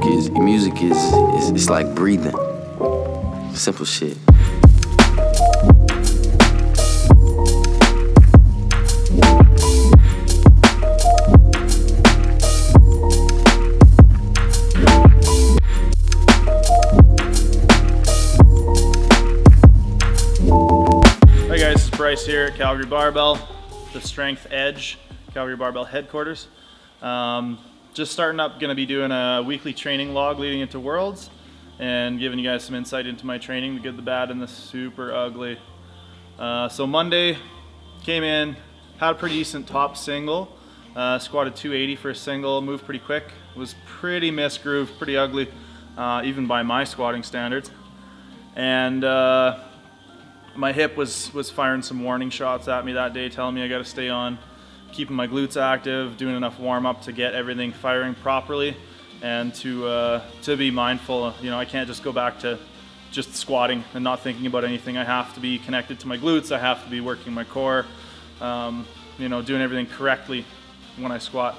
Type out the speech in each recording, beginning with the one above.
is it's like breathing. Simple shit. Hi guys, it's Bryce here at Calgary Barbell, the Strength Edge, Calgary Barbell headquarters. Just starting up, going to be doing a weekly training log leading into Worlds and giving you guys some insight into my training, the good, the bad, and the super ugly. So Monday, came in, had a pretty decent top single, squatted 280 for a single, moved pretty quick, was pretty misgrooved, pretty ugly, even by my squatting standards. And my hip was firing some warning shots at me that day, telling me I got to stay on keeping my glutes active, doing enough warm up to get everything firing properly, and to be mindful. You know, I can't just go back to just squatting and not thinking about anything. I have to be connected to my glutes. I have to be working my core. You know, doing everything correctly when I squat.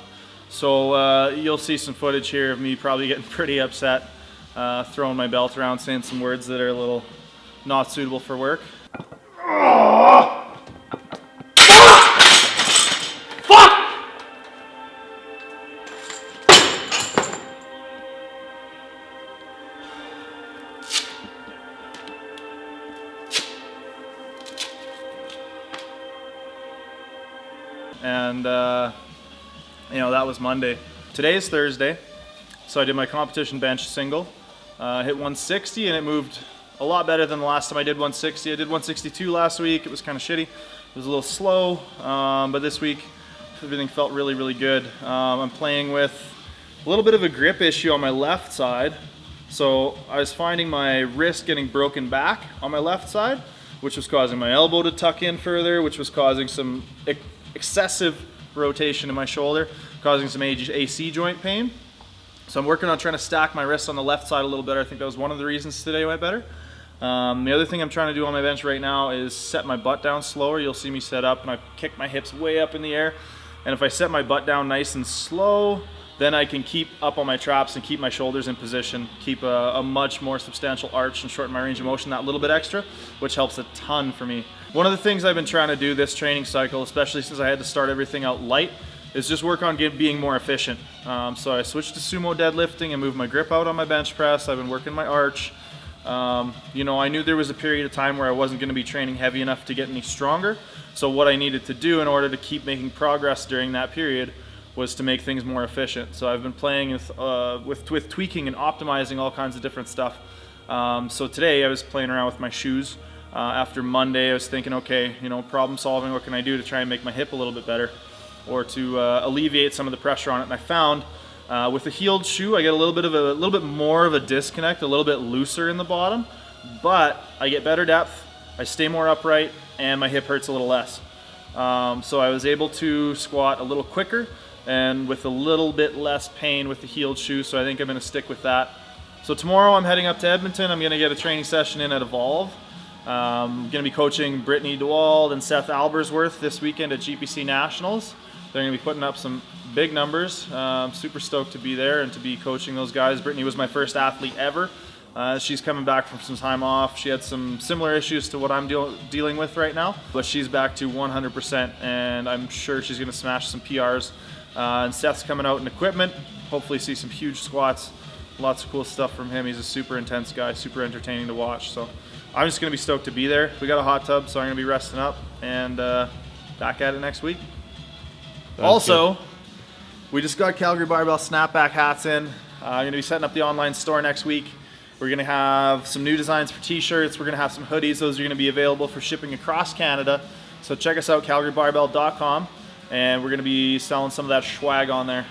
So you'll see some footage here of me probably getting pretty upset, throwing my belt around, saying some words that are a little not suitable for work. And you know, that was Monday. Today is Thursday, so I did my competition bench single, hit 160, and it moved a lot better than the last time I did 160. I did 162 last week. It was kind of shitty. It was a little slow, but this week everything felt really, really good. I'm playing with a little bit of a grip issue on my left side, so I was finding my wrist getting broken back on my left side, which was causing my elbow to tuck in further, which was causing some excessive rotation in my shoulder, causing some AC joint pain. So I'm working on trying to stack my wrists on the left side a little better. I think that was one of the reasons today went better. The other thing I'm trying to do on my bench right now is set my butt down slower. You'll see me set up and I kick my hips way up in the air. And if I set my butt down nice and slow, then I can keep up on my traps and keep my shoulders in position, keep a much more substantial arch and shorten my range of motion that little bit extra, which helps a ton for me. One of the things I've been trying to do this training cycle, especially since I had to start everything out light, is just work on being more efficient. So I switched to sumo deadlifting and moved my grip out on my bench press. I've been working my arch. You know, I knew there was a period of time where I wasn't going to be training heavy enough to get any stronger. So what I needed to do in order to keep making progress during that period was to make things more efficient. So I've been playing with tweaking and optimizing all kinds of different stuff. So today I was playing around with my shoes. After Monday, I was thinking, okay, you know, problem solving, what can I do to try and make my hip a little bit better, or to alleviate some of the pressure on it. And I found with a heeled shoe, I get a little bit more of a disconnect, a little bit looser in the bottom, but I get better depth, I stay more upright, and my hip hurts a little less. So I was able to squat a little quicker and with a little bit less pain with the heeled shoe, so I think I'm going to stick with that. So tomorrow I'm heading up to Edmonton. I'm going to get a training session in at Evolve. I'm going to be coaching Brittany DeWald and Seth Albersworth this weekend at GPC Nationals. They're going to be putting up some big numbers. I'm super stoked to be there and to be coaching those guys. Brittany was my first athlete ever. She's coming back from some time off. She had some similar issues to what I'm dealing with right now, but she's back to 100%, and I'm sure she's going to smash some PRs. And Seth's coming out in equipment. Hopefully see some huge squats. Lots of cool stuff from him. He's a super intense guy, super entertaining to watch. So I'm just going to be stoked to be there. We got a hot tub, so I'm going to be resting up and back at it next week. Also, we just got Calgary Barbell snapback hats in. I'm going to be setting up the online store next week. We're going to have some new designs for t-shirts. We're going to have some hoodies. Those are going to be available for shipping across Canada. So check us out, calgarybarbell.com, and we're going to be selling some of that swag on there.